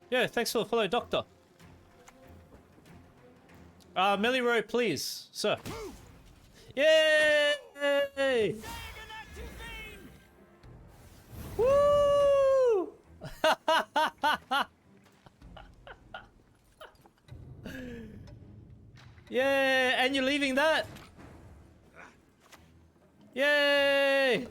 Yeah, thanks for the follow, Doctor. Meliro, please, sir. Yay! Woo! Yeah, and you're leaving that. Yay!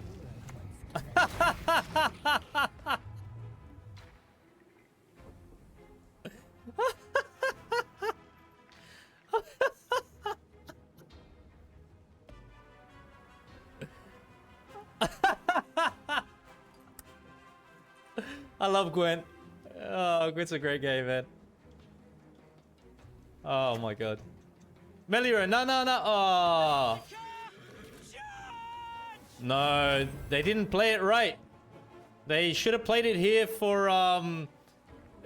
I love Gwent. Oh, Gwent's a great game, man. Oh my god. Meliro, no. Oh. No, they didn't play it right. They should have played it here for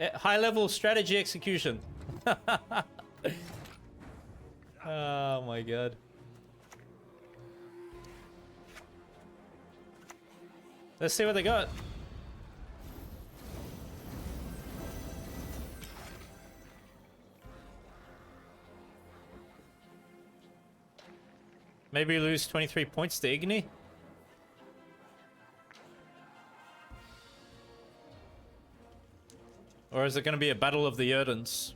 high-level strategy execution. Oh my god. Let's see what they got. Maybe lose 23 points to Igni. Or is it going to be a battle of the Erdens?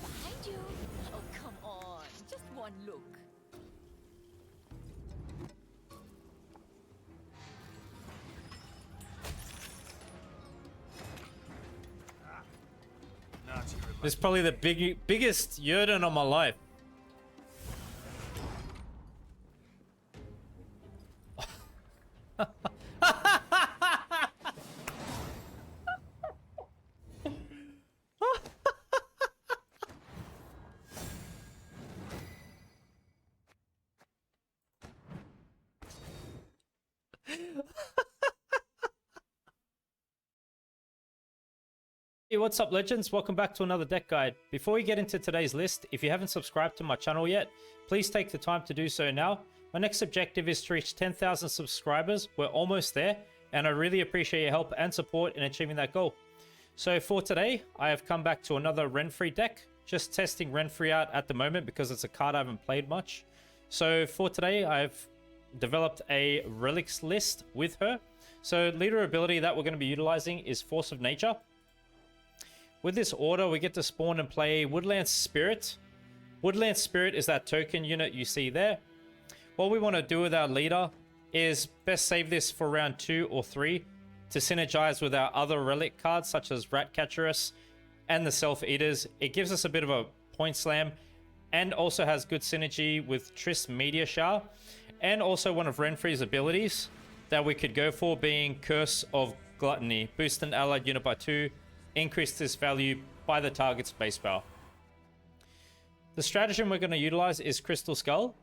Behind you? Oh, come on. Just one look. This is probably the biggest Yrden of my life. Hey, what's up, legends? Welcome back to another deck guide. Before we get into today's list, if you haven't subscribed to my channel yet, please take the time to do so now. My next objective is to reach 10,000 subscribers. We're almost there, and I really appreciate your help and support in achieving that goal. So for today, I have come back to another Renfri deck. Just testing Renfri out at the moment because it's a card I haven't played much. So for today, I've developed a relics list with her. So leader ability that we're going to be utilizing is Force of Nature. With this order, we get to spawn and play Woodland Spirit. Woodland Spirit is that token unit you see there. What we want to do with our leader is best save this for round 2 or 3 to synergize with our other relic cards such as Ratcatcherus and the Self-Eaters. It gives us a bit of a point slam and also has good synergy with Triss Meteor Shower and also one of Renfri's abilities that we could go for being Curse of Gluttony. Boost an allied unit by 2. Increase this value by the target's base power. The stratagem we're going to utilize is Crystal Skull.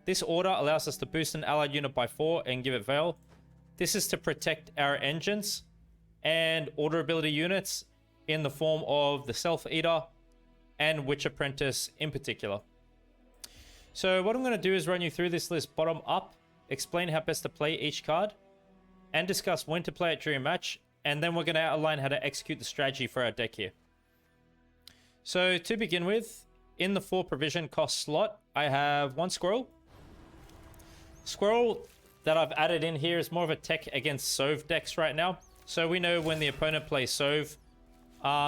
This order allows us to boost an allied unit by 4 and give it Veil. This is to protect our engines and order ability units in the form of the Self-Eater and Witch Apprentice in particular. So what I'm going to do is run you through this list bottom up, explain how best to play each card, and discuss when to play it during match. And then we're going to outline how to execute the strategy for our deck here. So to begin with, in the 4 provision cost slot, I have 1 Squirrel. Squirrel that I've added in here is more of a tech against Sove decks right now. So we know when the opponent plays Sove,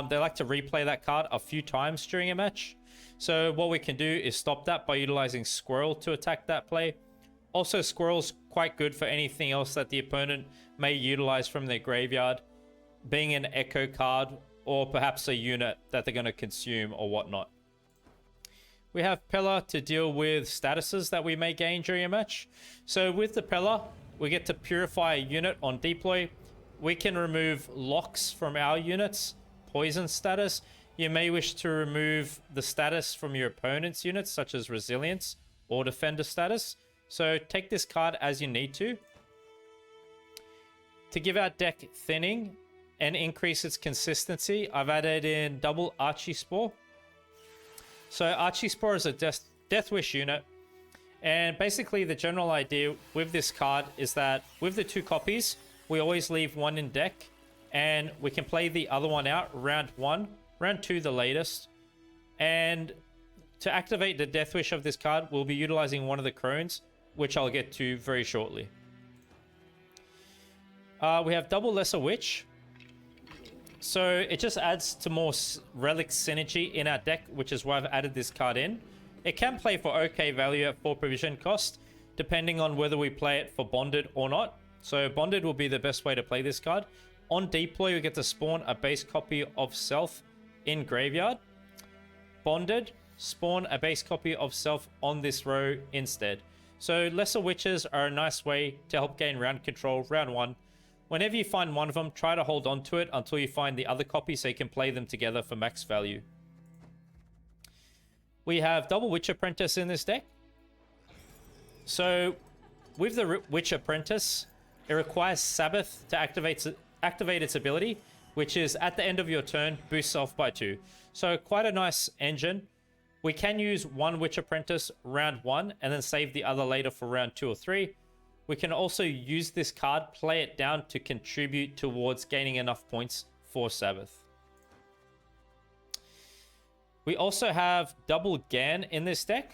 they like to replay that card a few times during a match. So what we can do is stop that by utilizing Squirrel to attack that play. Also, Squirrel's quite good for anything else that the opponent may utilize from their graveyard, being an Echo card or perhaps a unit that they're going to consume or whatnot. We have Pella to deal with statuses that we may gain during a match. So with the Pella, we get to purify a unit on deploy. We can remove locks from our units, poison status. You may wish to remove the status from your opponent's units, such as resilience or defender status. So take this card as you need to. To give our deck thinning and increase its consistency, I've added in double Archie Spore So Archie Spore is a Death Wish unit. And basically the general idea with this card is that with the 2 copies, we always leave one in deck. And we can play the other one out round 1, round 2 the latest. And to activate the Death Wish of this card, we'll be utilizing one of the crones, which I'll get to very shortly. We have double Lesser Witch. So it just adds to more relic synergy in our deck, which is why I've added this card in. It can play for okay value at 4 provision cost, depending on whether we play it for Bonded or not. So Bonded will be the best way to play this card. On deploy, we get to spawn a base copy of Self in Graveyard. Bonded, spawn a base copy of Self on this row instead. So Lesser Witches are a nice way to help gain round control round 1. Whenever you find one of them, try to hold on to it until you find the other copy so you can play them together for max value. We have double Witch Apprentice in this deck. So with the Witch Apprentice, it requires Sabbath to activate its ability, which is at the end of your turn, boost Self by 2. So quite a nice engine. We can use one Witch Apprentice round 1 and then save the other later for round 2 or 3. We can also use this card, play it down to contribute towards gaining enough points for Sabbath. We also have double Gan in this deck.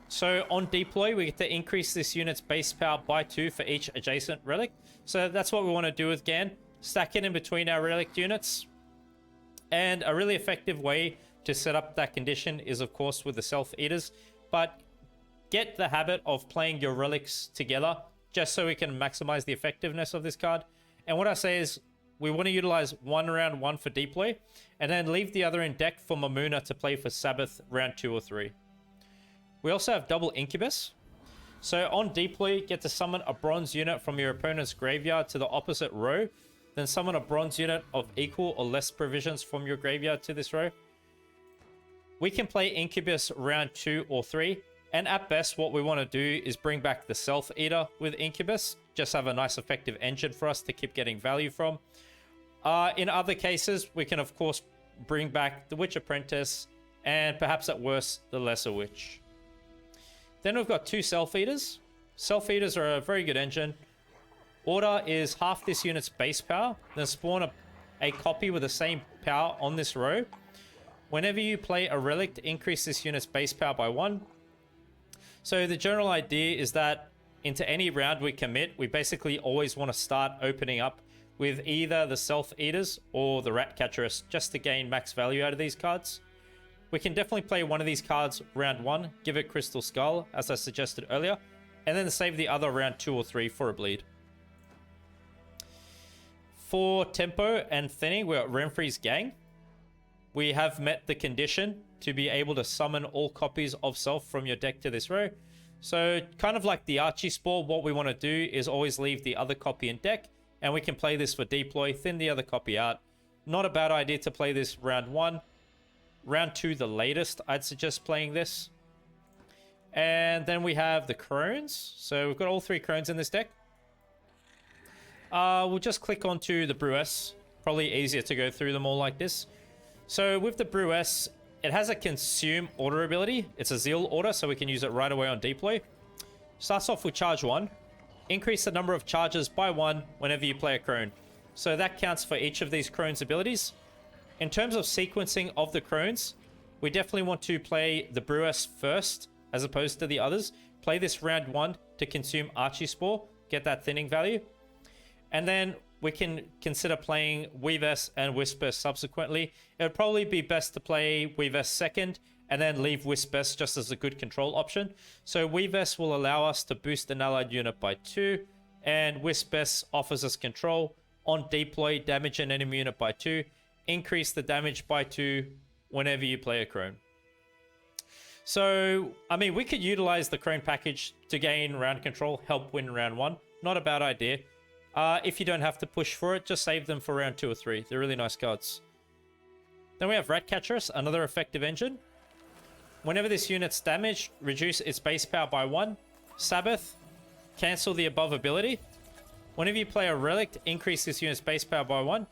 So on deploy, we get to increase this unit's base power by 2 for each adjacent relic. So that's what we want to do with Gan. Stack it in between our relic units. And a really effective way to set up that condition is, of course, with the Self Eaters. But get the habit of playing your relics together just so we can maximize the effectiveness of this card. And what I say is we want to utilize one round 1 for deploy and then leave the other in deck for Mamuna to play for Sabbath round 2 or 3. We also have double Incubus. So on deploy, get to summon a bronze unit from your opponent's graveyard to the opposite row. Then summon a bronze unit of equal or less provisions from your graveyard to this row. We can play Incubus round 2 or 3. And at best, what we want to do is bring back the Self Eater with Incubus. Just have a nice effective engine for us to keep getting value from. In other cases, we can, of course, bring back the Witch Apprentice and perhaps at worst, the Lesser Witch. Then we've got 2 Self Eaters. Self Eaters are a very good engine. Order is half this unit's base power. Then spawn a copy with the same power on this row. Whenever you play a relic, increase this unit's base power by 1. So the general idea is that into any round we commit, we basically always want to start opening up with either the Self Eaters or the Ratcatcheress just to gain max value out of these cards. We can definitely play one of these cards round 1, give it Crystal Skull, as I suggested earlier, and then save the other round 2 or 3 for a bleed. For tempo and thinning, we're at Renfri's Gang. We have met the condition to be able to summon all copies of Self from your deck to this row. So kind of like the Archie Spore, what we want to do is always leave the other copy in deck, and we can play this for deploy, thin the other copy out. Not a bad idea to play this round 1. Round 2 the latest, I'd suggest playing this. And then we have the Crones. So we've got all 3 Crones in this deck. We'll just click onto the Brewess. Probably easier to go through them all like this. So with the Brewess, it has a consume order ability. It's a Zeal order, so we can use it right away on deploy. Starts off with charge 1. Increase the number of charges by 1 whenever you play a Crone. So that counts for each of these Crone's abilities. In terms of sequencing of the Crones, we definitely want to play the Brewess first, as opposed to the others. Play this round 1 to consume Archie Spore, get that thinning value. And then we can consider playing Weavess and Wisper subsequently. It would probably be best to play Weavess second and then leave Wispess just as a good control option. So Weavess will allow us to boost an allied unit by 2, and Wispess offers us control. On deploy, damage an enemy unit by 2. Increase the damage by 2 whenever you play a Crone. So, I mean, we could utilize the Crone package to gain round control, help win round 1. Not a bad idea. If you don't have to push for it, just save them for round 2 or 3. They're really nice cards. Then we have Ratcatcheress, another effective engine. Whenever this unit's damaged, reduce its base power by 1. Sabbath, cancel the above ability. Whenever you play a relic, increase this unit's base power by 1.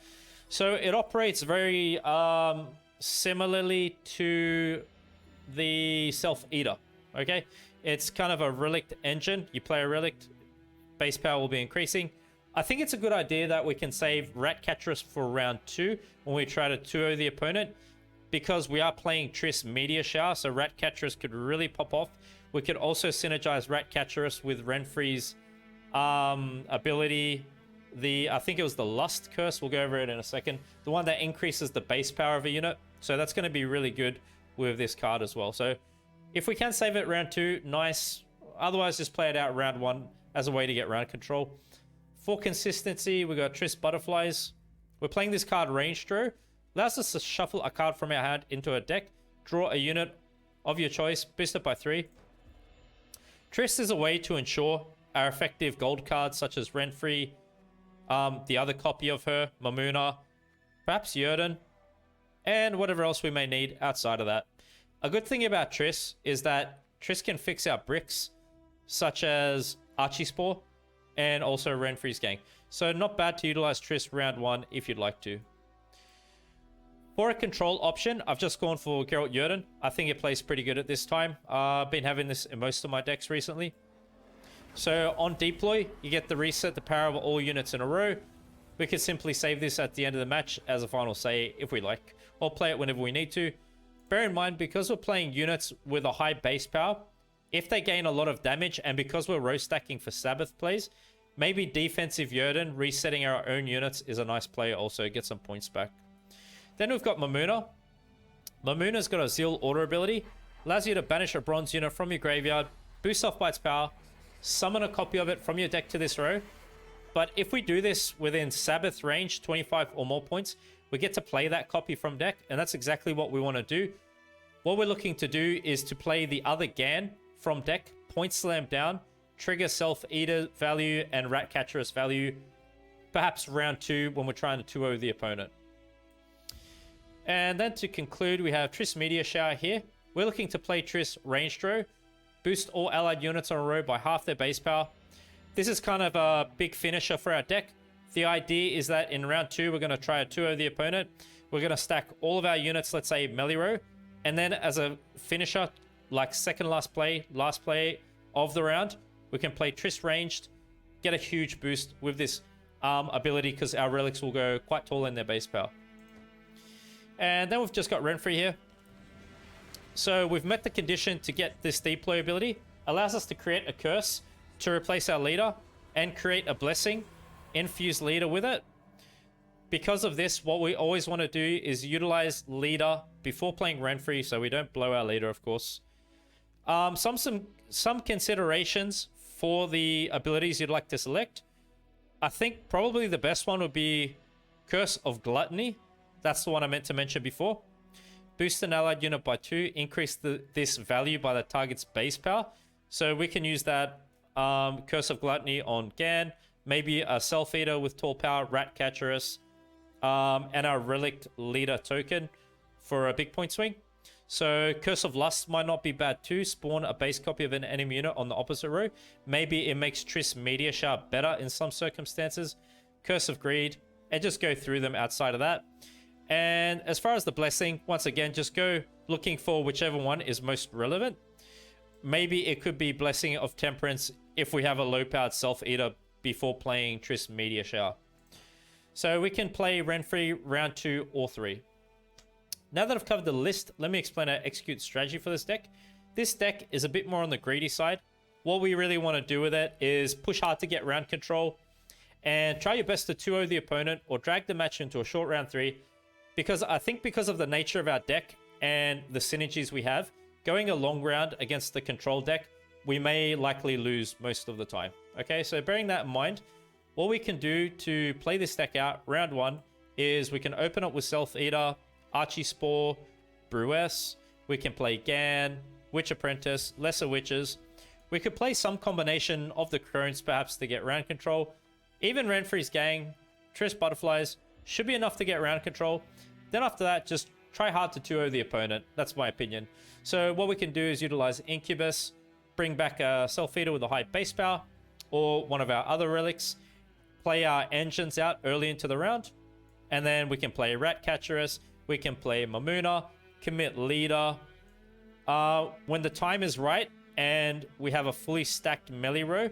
So it operates very similarly to the Self-Eater, okay? It's kind of a relict engine. You play a relict, base power will be increasing. I think it's a good idea that we can save Ratcatcherus for round 2 when we try to 2-0 the opponent, because we are playing Triss Meteor Shower, so Ratcatcherus could really pop off. We could also synergize Ratcatcherus with Renfri's ability. I think it was the Lust Curse. We'll go over it in a second. The one that increases the base power of a unit. So that's going to be really good with this card as well. So if we can save it round 2, nice. Otherwise, just play it out round 1 as a way to get round control. For consistency, we got Triss Butterflies. We're playing this card Range Draw. Allows us to shuffle a card from our hand into a deck. Draw a unit of your choice. Boost it by 3. Triss is a way to ensure our effective gold cards such as Renfri, the other copy of her, Mamuna, perhaps Yerden, and whatever else we may need outside of that. A good thing about Triss is that Triss can fix our bricks, such as Archispore, and also Renfri's Gang. So not bad to utilize Triss round 1 if you'd like to. For a control option, I've just gone for Geralt Yerden. I think it plays pretty good at this time. I've been having this in most of my decks recently. So on deploy, you get the reset the power of all units in a row. We could simply save this at the end of the match as a final say if we like, or play it whenever we need to. Bear in mind, because we're playing units with a high base power, if they gain a lot of damage, and because we're row stacking for Sabbath plays, maybe defensive Yerden resetting our own units is a nice play also, get some points back. Then we've got Mamuna. Mamuna's got a Zeal Order ability. Allows you to banish a bronze unit from your graveyard, boost off by its power, summon a copy of it from your deck to this row. But if we do this within Sabbath range, 25 or more points, we get to play that copy from deck, and that's exactly what we want to do. What we're looking to do is to play the other Gan from deck, point slam down, trigger Self-Eater value and Ratcatcherus value, perhaps round 2 when we're trying to 2-0 the opponent. And then to conclude, we have Triss Meteor Shower here. We're looking to play Triss Range Draw, boost all allied units on a row by half their base power. This is kind of a big finisher for our deck. The idea is that in round 2, we're going to try to 2-0 the opponent. We're going to stack all of our units, let's say melee row, and then as a finisher, like second last play of the round, we can play Triss Ranged, get a huge boost with this ability because our relics will go quite tall in their base power. And then we've just got Renfri here. So we've met the condition to get this deploy ability. Allows us to create a curse to replace our leader and create a blessing, infuse leader with it. Because of this, what we always want to do is utilize leader before playing Renfri, so we don't blow our leader, of course. Some considerations for the abilities you'd like to select. I think probably the best one would be Curse of Gluttony. That's the one I meant to mention before. Boost an allied unit by 2. Increase this value by the target's base power. So we can use that Curse of Gluttony on Gan. Maybe a Self-Eater with tall power, Ratcatcherus, and our Relict Leader token for a big point swing. So Curse of Lust might not be bad too. Spawn a base copy of an enemy unit on the opposite row. Maybe it makes Triss Meteor Shower better in some circumstances. Curse of Greed. And just go through them outside of that. And as far as the blessing, once again, just go looking for whichever one is most relevant. Maybe it could be Blessing of Temperance if we have a low-powered Self-Eater before playing Triss Meteor Shower. So we can play Renfri round 2 or 3. Now that I've covered the list, let me explain our execute strategy for this deck. This deck is a bit more on the greedy side. What we really want to do with it is push hard to get round control and try your best to 2-0 the opponent or drag the match into a short round 3. Because I think because of the nature of our deck and the synergies we have, going a long round against the control deck, we may likely lose most of the time. Okay, so bearing that in mind, what we can do to play this deck out round 1 is we can open up with Self-Eater, Archispore, Brewess. We can play Gan, Witch Apprentice, Lesser Witches. We could play some combination of the Crones perhaps to get round control. Even Renfri's Gang, Triss Butterflies should be enough to get round control. Then after that, just try hard to 2-0 the opponent. That's my opinion. So what we can do is utilize Incubus, bring back a Self-Eater with a high base power, or one of our other relics, play our engines out early into the round, and then we can play Ratcatcherus, we can play Mamuna, commit Leader, when the time is right and we have a fully stacked melee row,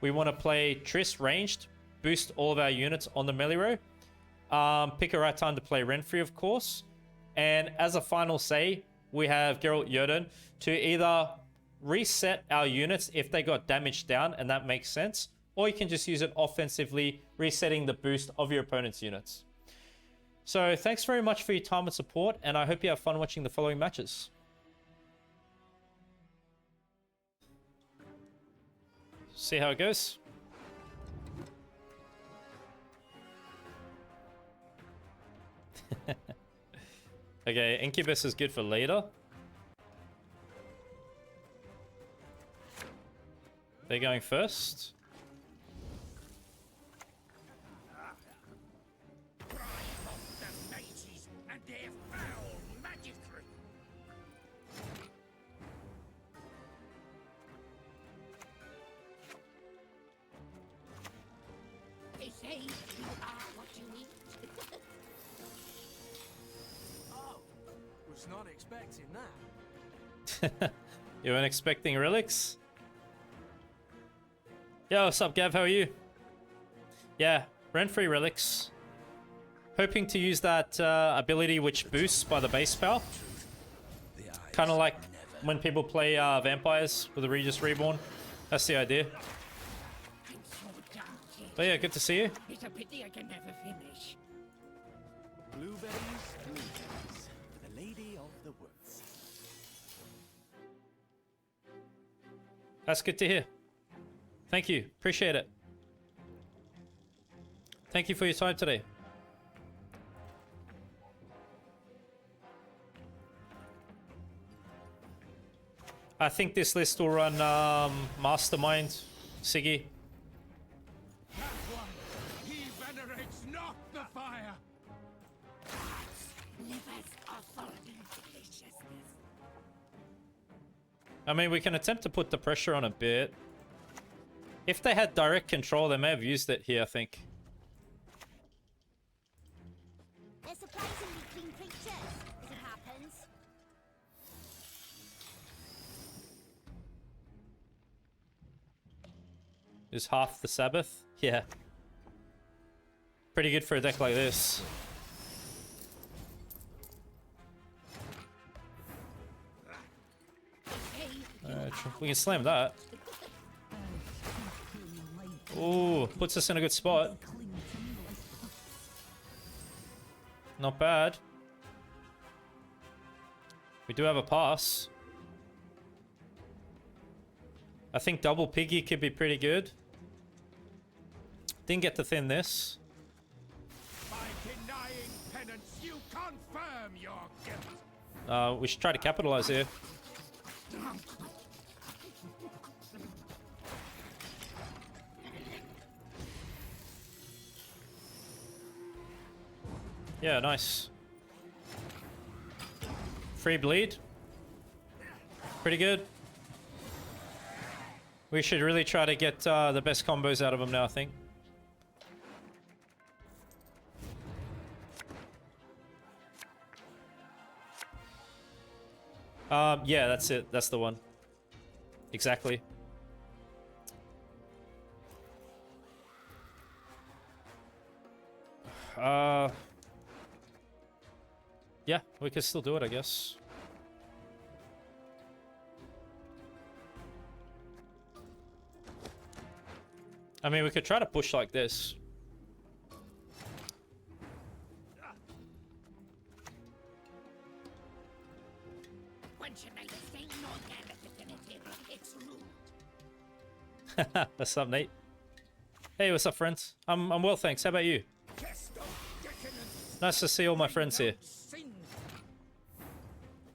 we want to play Triss ranged, boost all of our units on the melee row. Pick a right time to play Renfrey, of course. And as a final say, we have Geralt Jotun to either reset our units if they got damaged down, and that makes sense, or you can just use it offensively, resetting the boost of your opponent's units. So thanks very much for your time and support, and I hope you have fun watching the following matches. See how it goes. Okay, Incubus is good for later. They're going first. They say you are what you eat. Oh, was not expecting that. You weren't expecting relics? Yo, what's up, Gav? How are you? Yeah, Renfrey relics. Hoping to use that ability which boosts by the base spell. Kind of like when people play vampires with the Regis Reborn. That's the idea. But yeah, good to see you. It's a pity I can never finish. Blueberries, blueberries, for the lady of the woods. That's good to hear. Thank you. Appreciate it. Thank you for your time today. I think this list will run Mastermind, Siggy. That one, he venerates not the fire. Livers are full of deliciousness. I mean, we can attempt to put the pressure on a bit. If they had direct control, they may have used it here, I think. They're surprisingly clean creatures, as it happens. Is half the Sabbath? Yeah. Pretty good for a deck like this. We can slam that. Ooh, puts us in a good spot. Not bad. We do have a pass. I think double piggy could be pretty good. Didn't get to thin this. By denying penance, you confirm your guilt. We should try to capitalize here. Yeah, nice. Free bleed. Pretty good. We should really try to get the best combos out of them now, I think. Yeah, that's it. That's the one. Exactly. Yeah, we can still do it, I guess. I mean, we could try to push like this. Once you make a thing organic definitive, it's rude. What's up, Nate? Hey, what's up, friends? I'm well, thanks. How about you? Nice to see all my friends here.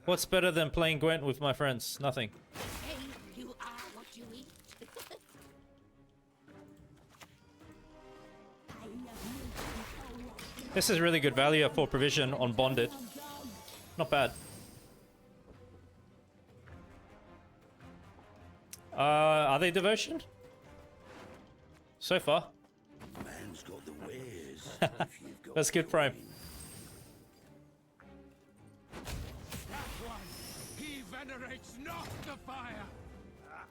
What's better than playing Gwent with my friends? Nothing. Hey, you are what you eat. This is really good value for provision on Bonded. Not bad. Are they devotion? So far. Man's got the wares. That's good prime. That one, He venerates not the fire.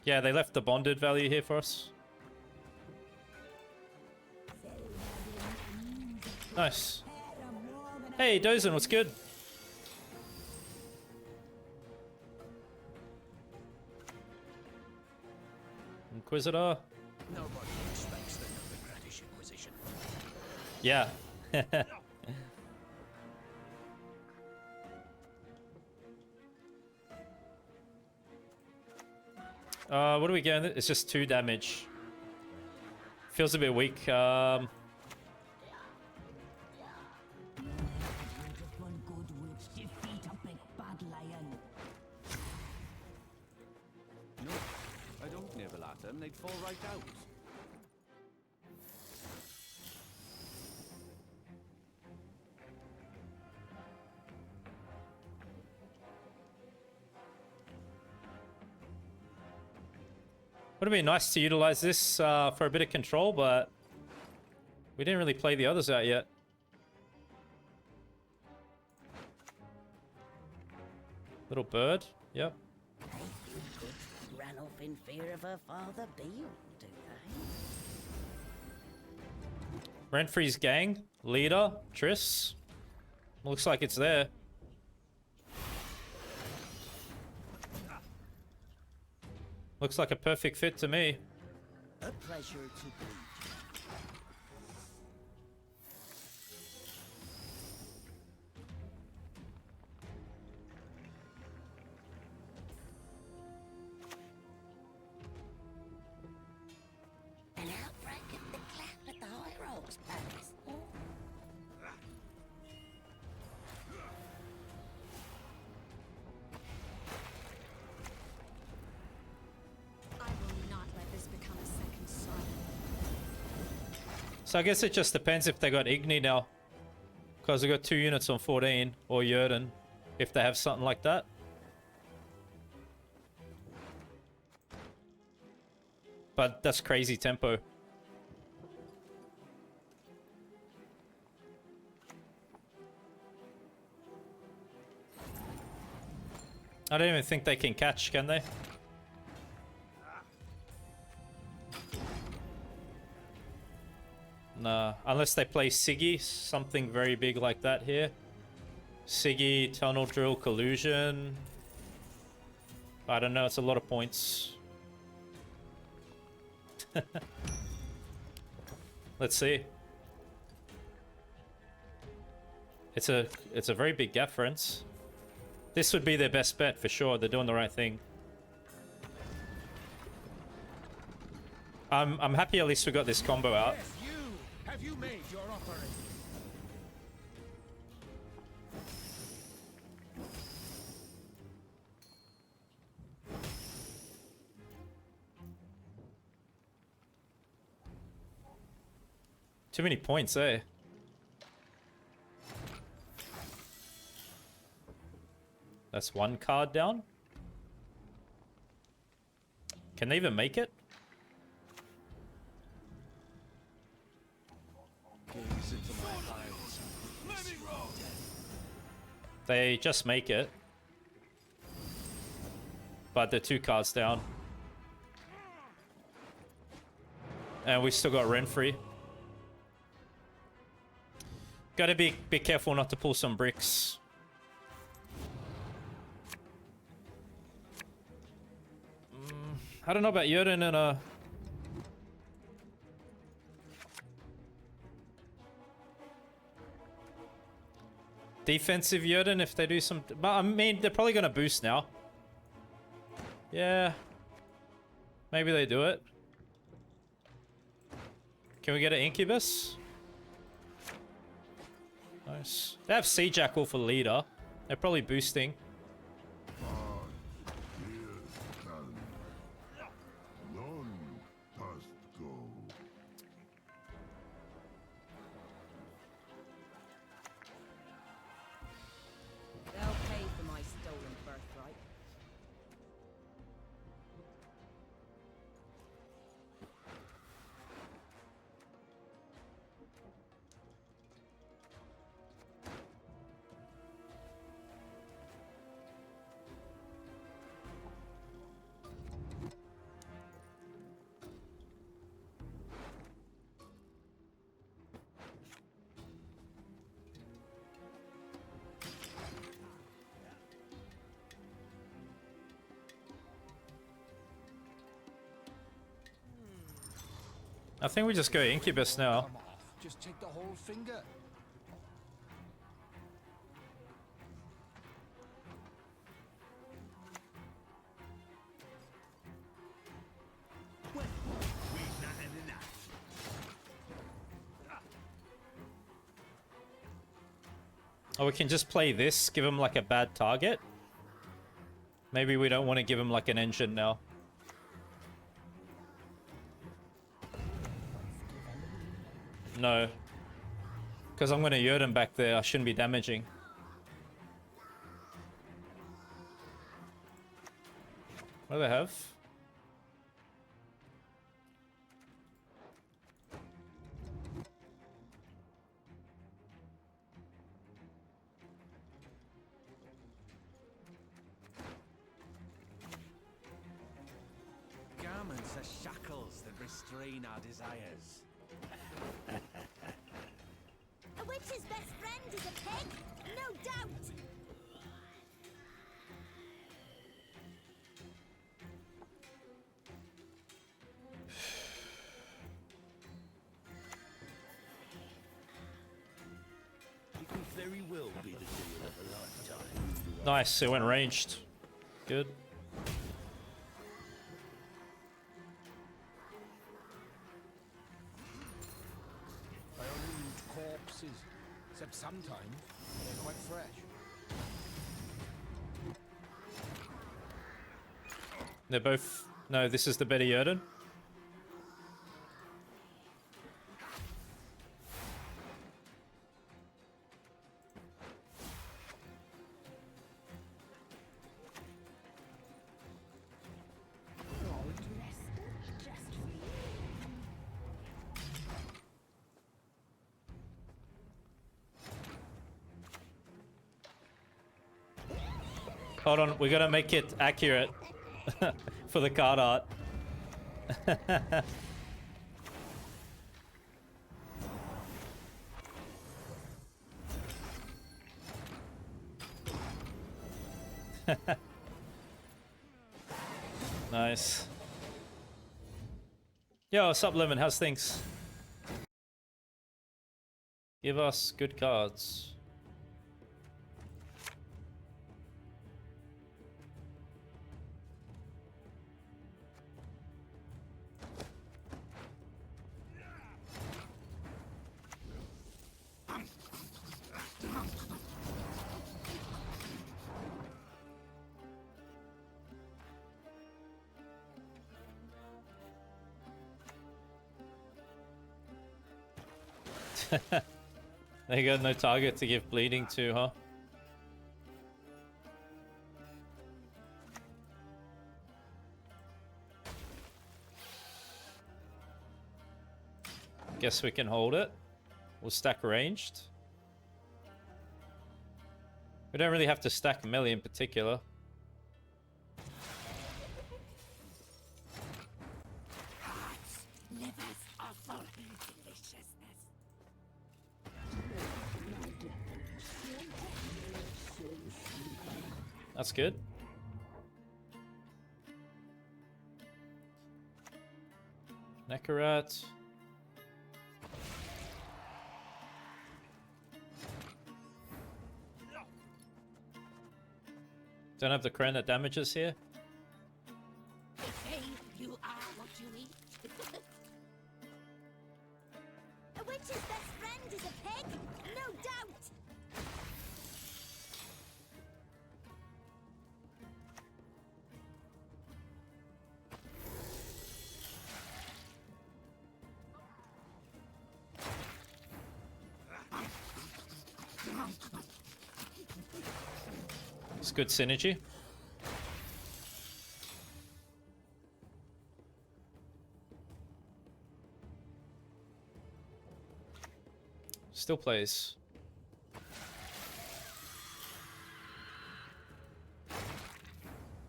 Yeah, they left the bonded value here for us. Nice. Hey, Dozen, what's good? Inquisitor. Nobody respects the British Inquisition. Yeah. What are we getting? It's just 2 damage. Feels a bit weak. No, I don't nibble at them. They'd fall right out. Would have been nice to utilize this for a bit of control, but we didn't really play the others out yet. Little bird, yep. Ran off in fear of her father being, do they? Renfrey's gang, leader, Triss. Looks like it's there. Looks like a perfect fit to me. A pleasure to be. An outbreak of the clap at the High Rolls Palace. I will not let this become a second son. So I guess it just depends if they got Igni now. Because they got 2 units on 14, or Jurden, if they have something like that. But that's crazy tempo. I don't even think they can catch, can they? Nah, unless they play Siggy, something very big like that here. Siggy, Tunnel Drill, Collusion. I don't know, it's a lot of points. Let's see. It's a very big difference. This would be their best bet for sure. They're doing the right thing. I'm happy at least we got this combo out. Yes, you. Have you made your offering? Too many points, eh? That's 1 card down. Can they even make it? Gaze into my eyes. Let me roll. They just make it. But they're 2 cards down. And we still got Renfrey. Gotta be careful not to pull some bricks. I don't know about Jurden and defensive Jurden if they do some... But I mean, they're probably gonna boost now. Yeah. Maybe they do it. Can we get an Incubus? Nice. They have Sea Jackal for leader. They're probably boosting. They'll pay for my stolen birthright. I think we just go Incubus now. Come off. Just take the whole finger. Or we can just play this, give him like a bad target. Maybe we don't want to give him like an engine now. No. Because I'm going to yurt him back there. I shouldn't be damaging. What do they have? Garments are shackles that restrain our desires. A witch's best friend is a pig, no doubt. It could very well be the deal of a lifetime. Nice, it went ranged. Good. I only eat corpses, except sometimes they're quite fresh. They're both... No, this is the better Yurden. Hold on, we gotta make it accurate for the card art. Nice. Yo, what's up, Lemon? How's things? Give us good cards. They got no target to give bleeding to, huh? Guess we can hold it. We'll stack ranged. We don't really have to stack melee in particular. Livers are for deliciousness. That's good. Nekarat. Don't have the crown that damages here. Hey, you are what you eat. A witch's best friend is a pig, no doubt. It's good synergy. Still plays.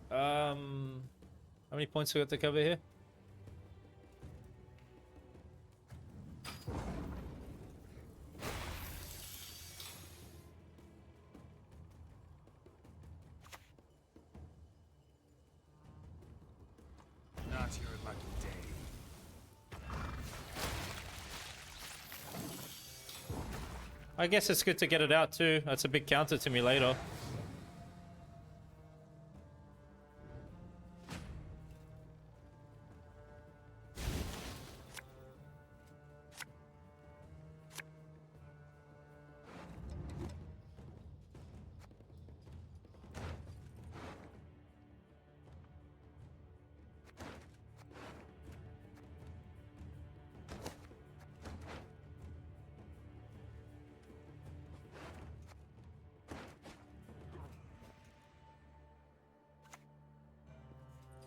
How many points we got to cover here? Not your lucky day. I guess it's good to get it out too. That's a big counter to me later.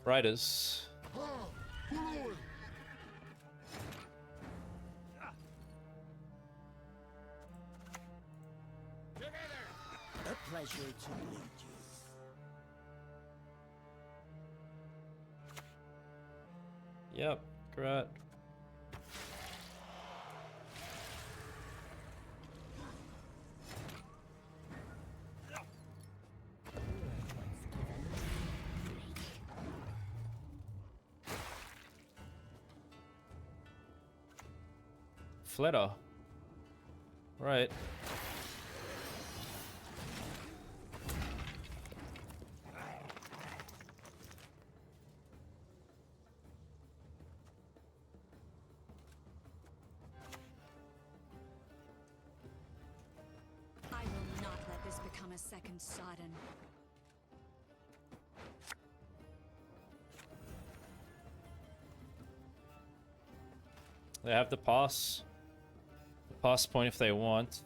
Riders. A pleasure to meet you. Yep, great. Flitter. Right. I will not let this become a second Sodden. They have the pass. The pass point if they want.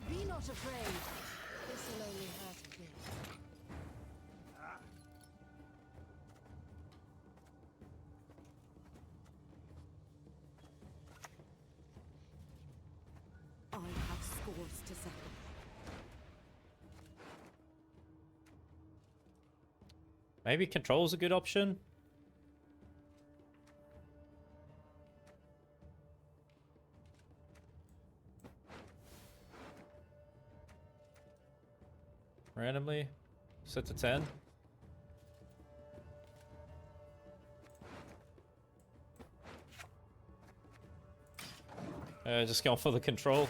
Be not afraid. This will only hurt a bit. I have scores to settle. Maybe control's a good option. Randomly set to 10. Just going for the control.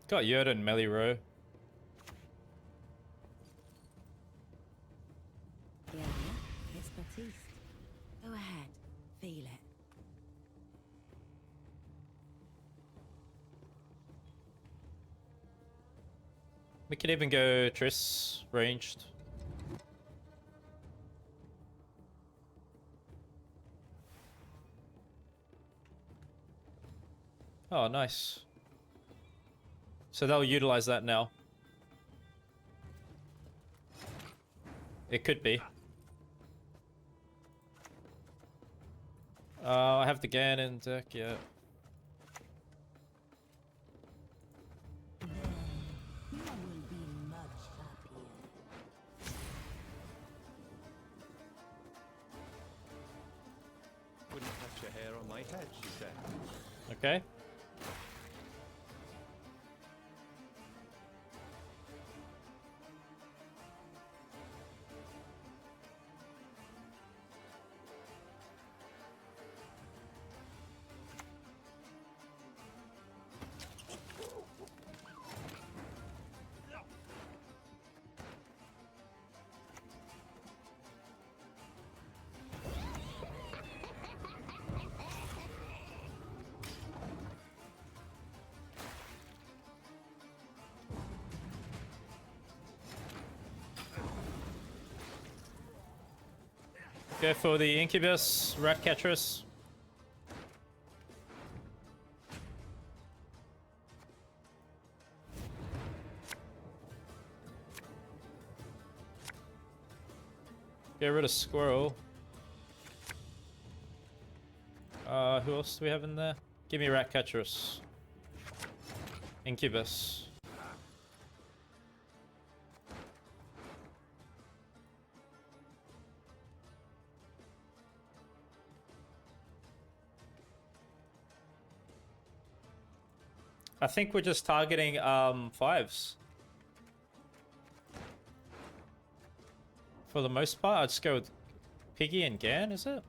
Got Yoda and melee row. Yeah, it's Baptiste. Go ahead, feel it. We could even go Triss ranged. Oh, nice. So they'll utilize that now. It could be. I have the Gan in deck, yeah. You will be much happier. Wouldn't touch a hair on my head, she said. Okay. Go for the Incubus, Ratcatcheress. Get rid of Squirrel. Who else do we have in there? Give me Ratcatcheress. Incubus. I think we're just targeting 5s. For the most part, I'd just go with Piggy and Gan, is it?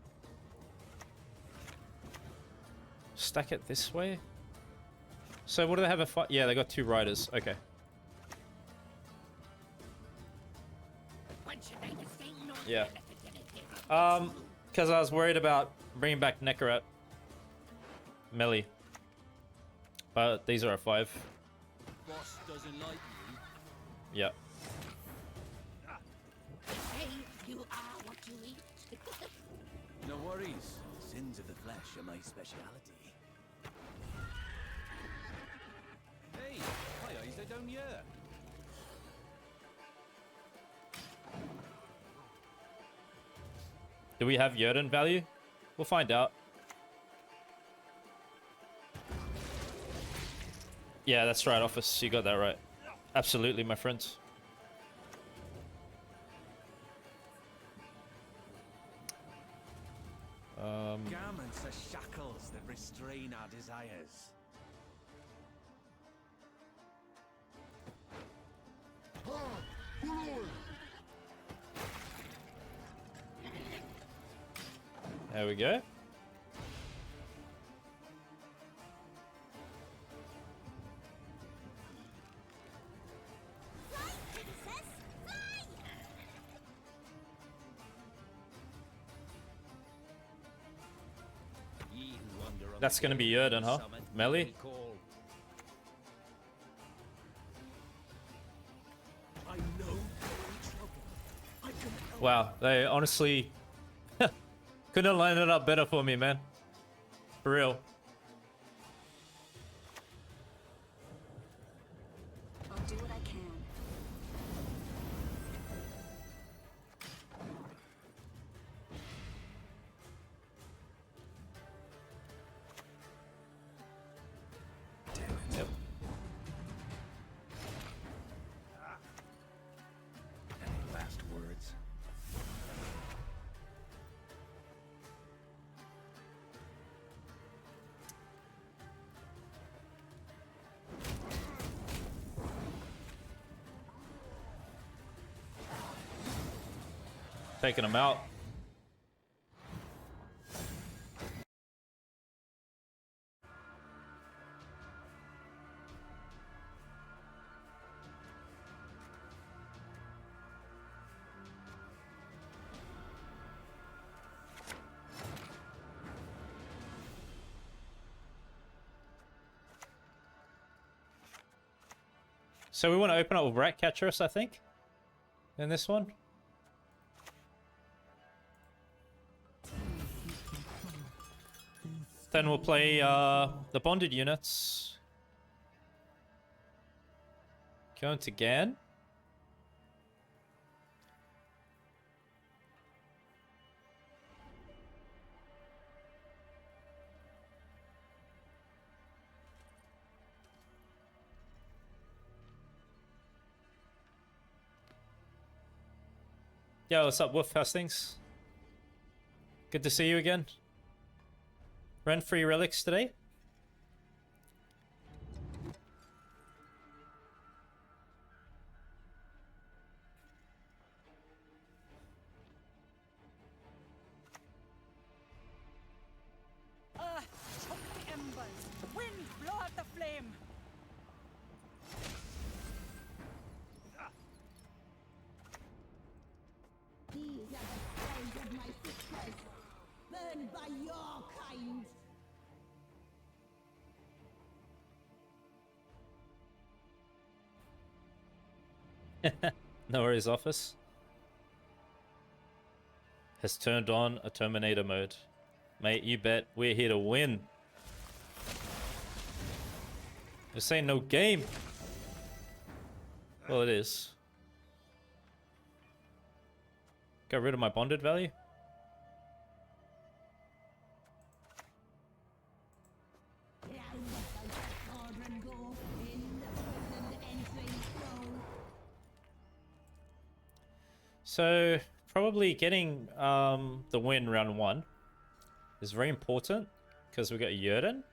Stack it this way. So what do they have a fight? Yeah, they got 2 riders. Okay. Yeah. Because I was worried about bringing back Nekarat. Melee. But these are a 5. Boss doesn't like you. Yeah. Hey, you are what you eat. No worries. Sins of the flesh are my speciality. Hey, hi, is they down here? Do we have Yerden value? We'll find out. Yeah, that's right, Office. You got that right. Absolutely, my friends. Garments are shackles that restrain our desires. There we go. Fly, princess, fly! Ye who wander on That's the gonna be gate Yerden, huh? summon Melee? we call. I know you're in trouble. I can help. Wow, they honestly couldn't line it up better for me, man. For real. I'll do what I can. Yep. Any last words? Taking them out. So we want to open up with Ratcatcherus, I think, in this one. Then we'll play the bonded units. Going to Gan. Yo, what's up, Wolf? How's things? Good to see you again. Rent-free relics today? Choke the embers. Wind, blow out the flame. These are the souls of my sisters, burned by your kind. No worries, Office. Has turned on a Terminator mode. Mate, you bet we're here to win. This ain't no game. Well, it is. Got rid of my bonded value. Down with those cauldron go, in So probably getting the win round 1 is very important because we got Yerden.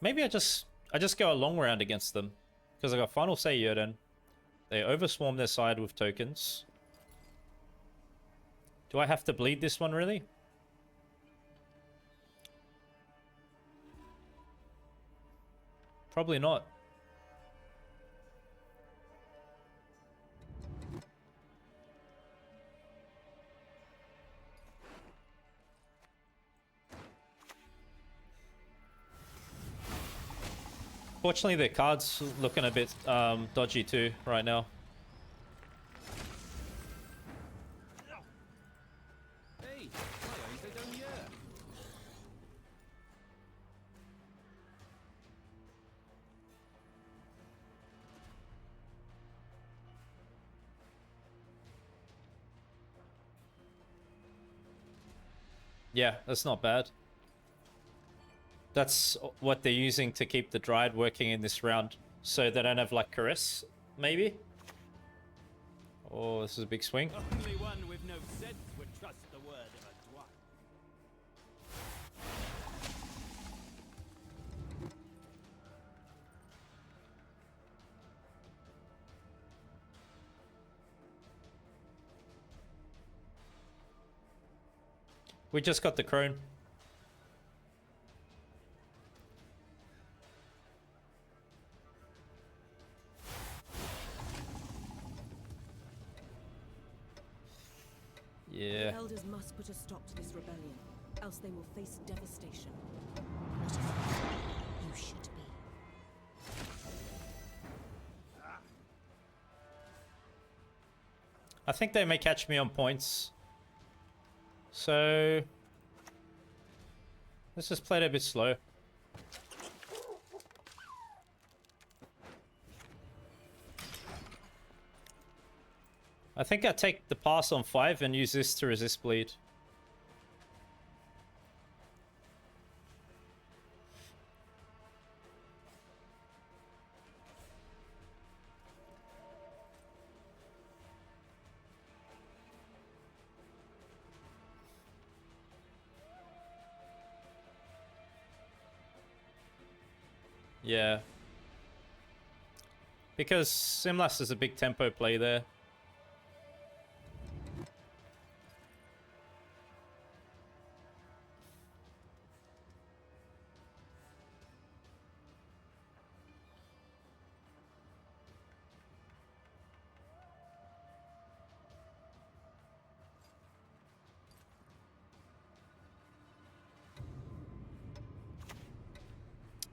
Maybe I just go a long round against them because I got Final Say Yerden. They overswarm their side with tokens. Do I have to bleed this one really? Probably not. Fortunately, their card's looking a bit dodgy too right now. Hey, hiya, is they down here? Yeah, that's not bad. That's what they're using to keep the Dryad working in this round. So they don't have like Caress, maybe? Oh, this is a big swing. Only one with no sense would trust the word of a dwarf. We just got the Crone. Yeah. The elders must put a stop to this rebellion, else they will face devastation. You should be. I think they may catch me on points. So let's just play it a bit slow. I think I take the pass on 5 and use this to resist bleed. Yeah. Because Simlas is a big tempo play there.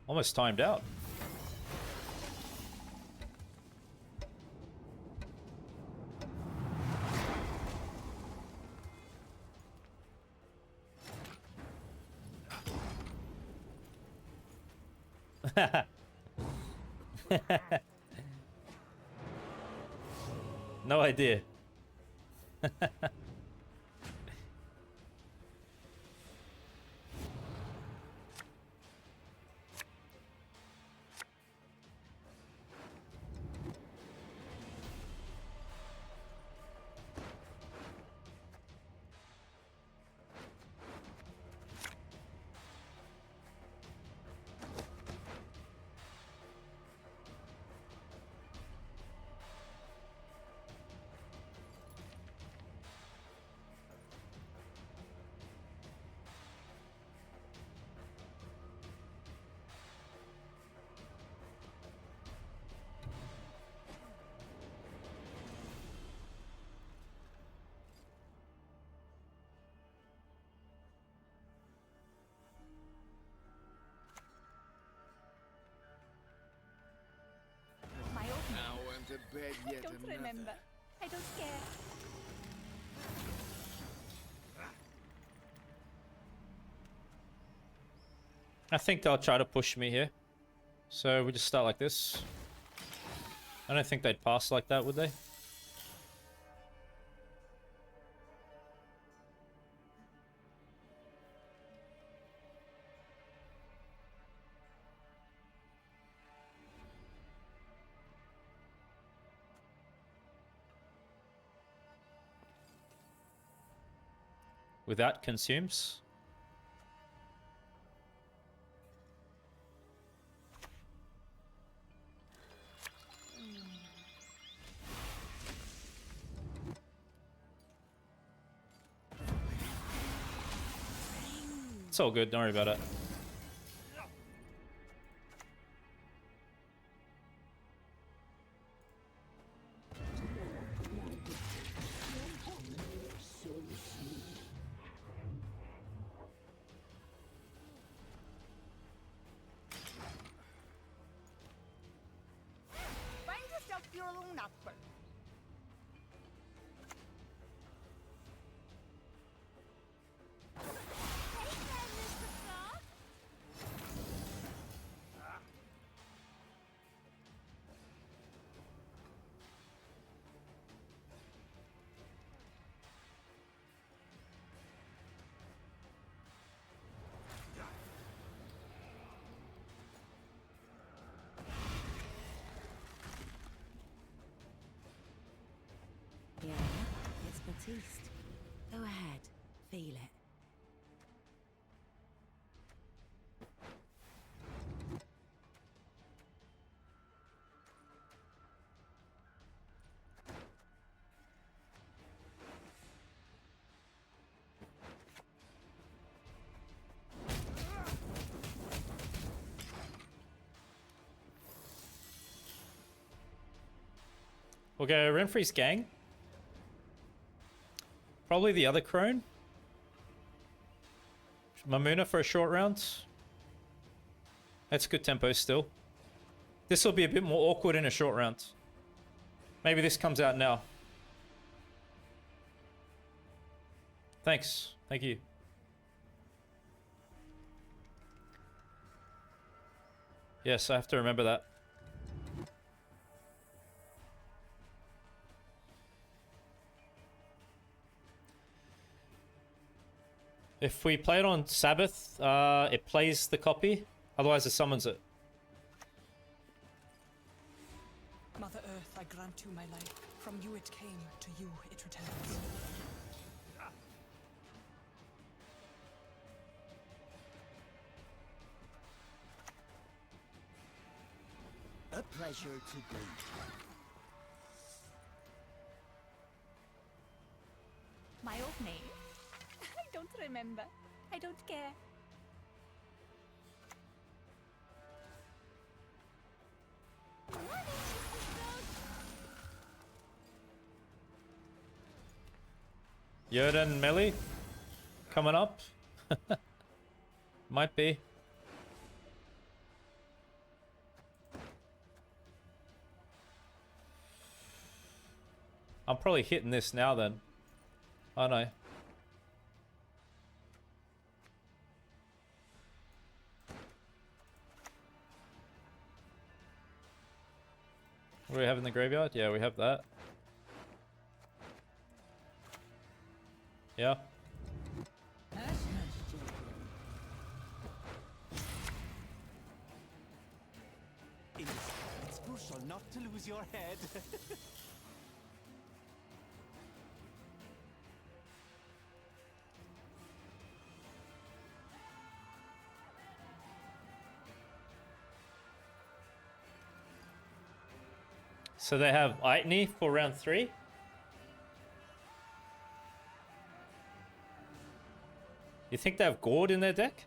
Almost timed out. No idea. My old Now I'm to bed yet don't another. remember. I don't care. I think they'll try to push me here. So we just start like this. I don't think they'd pass like that, would they? without consumes. It's all good, don't worry about it. Find yourself your own upper. Yeah, it's Batiste. Go ahead, feel it. We'll go Renfrey's gang. Probably the other crone. Mamuna for a short round. That's good tempo still. This will be a bit more awkward in a short round. Maybe this comes out now. Thanks. Thank you. Yes, I have to remember that. If we play it on Sabbath, it plays the copy. Otherwise, it summons it. Mother Earth, I grant you my life. From you it came, to you it returns. A pleasure to be. My old name? I don't remember. I don't care. Yoden melee coming up. Might be. I'm probably hitting this now then. I know. What do we have in the graveyard? Yeah, we have that. Yeah. It's crucial not to lose your head. So they have Itany for round 3. You think they have Gord in their deck?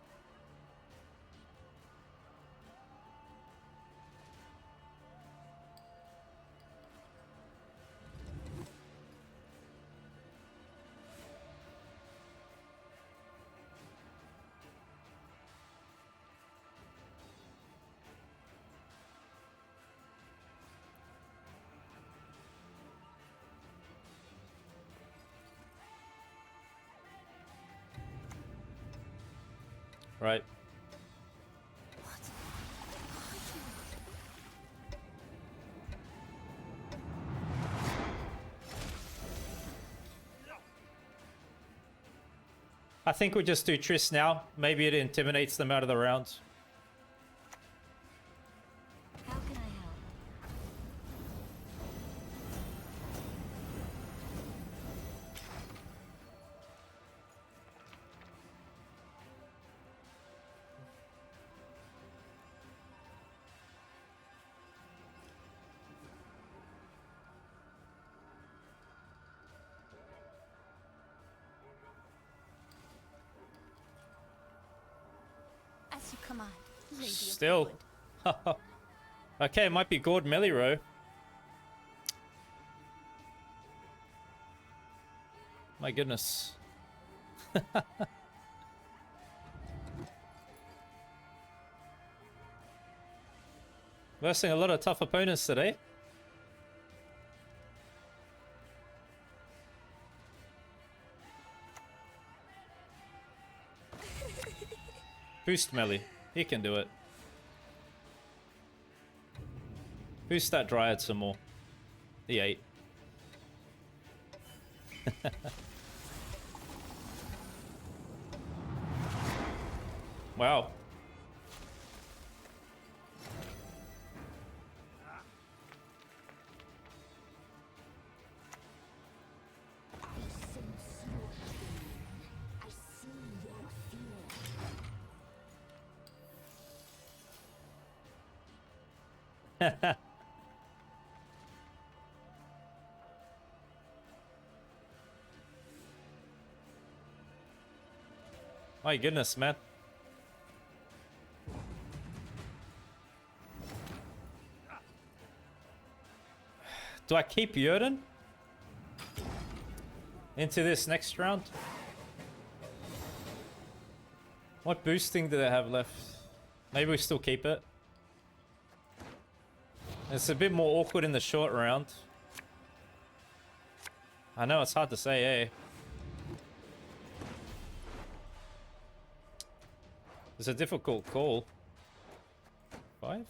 Right. I think we just do Triss now. Maybe it intimidates them out of the round. How can I help? command, Lady of the Still. Wood. Okay, it might be Gord Meliro. My goodness. Versing a lot of tough opponents today. Boost Melly. He can do it. Boost that Dryad some more. The 8. Wow. My goodness, man. Do I keep Jörden into this next round? What boosting do they have left? Maybe we still keep it. It's a bit more awkward in the short round. I know it's hard to say, eh? It's a difficult call. 5?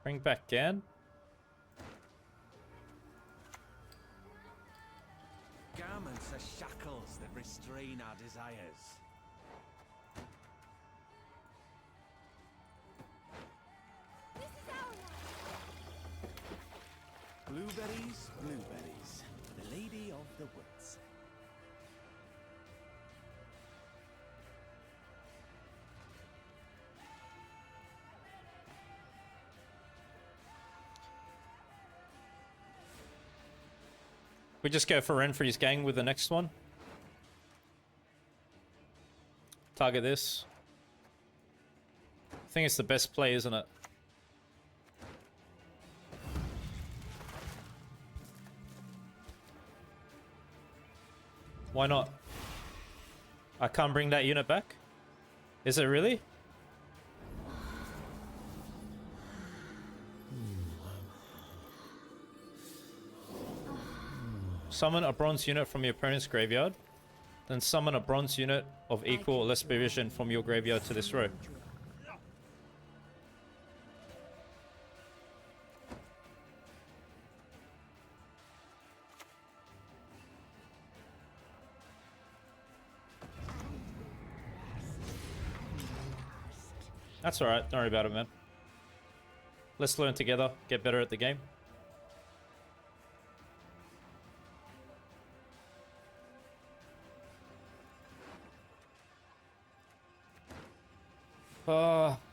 Bring back Gan. Garments are shackles that restrain our desires. This is our life. Blueberries, blueberries. The Lady of the Woods. We just go for Renfrey's gang with the next one. Target this. I think it's the best play, isn't it? Why not? I can't bring that unit back? Is it really? Summon a bronze unit from your opponent's graveyard. Then summon a bronze unit of equal or less provision from your graveyard to this row. That's alright, don't worry about it, man. Let's learn together, get better at the game.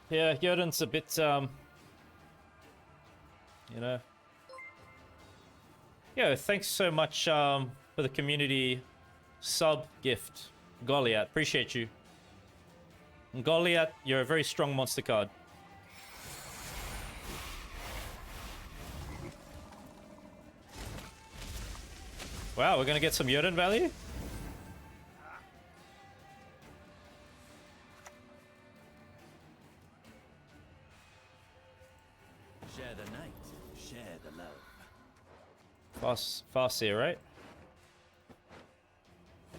Yeah, Jörden's a bit, you know. Yeah, thanks so much for the community sub gift. Goliath, appreciate you. And Goliath, you're a very strong monster card. Wow, we're gonna get some Jörden value? Share the night, share the love. Fast here, right?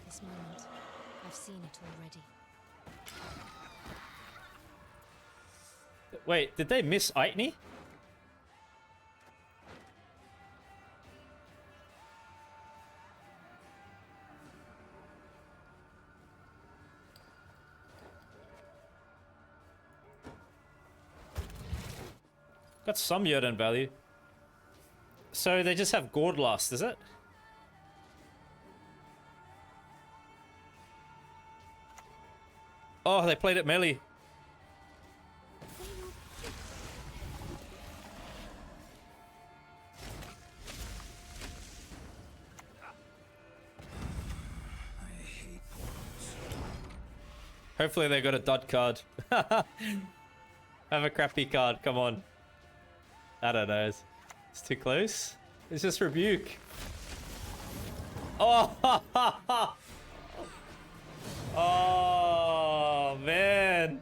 This moment, I've seen it already. Wait, did they miss Eitney? Got some Yoden value. So they just have Gourd Lust, is it? Oh, they played it melee. Hopefully they got a dot card. Have a crappy card, come on. I don't know. It's too close. It's just rebuke. Oh, oh man.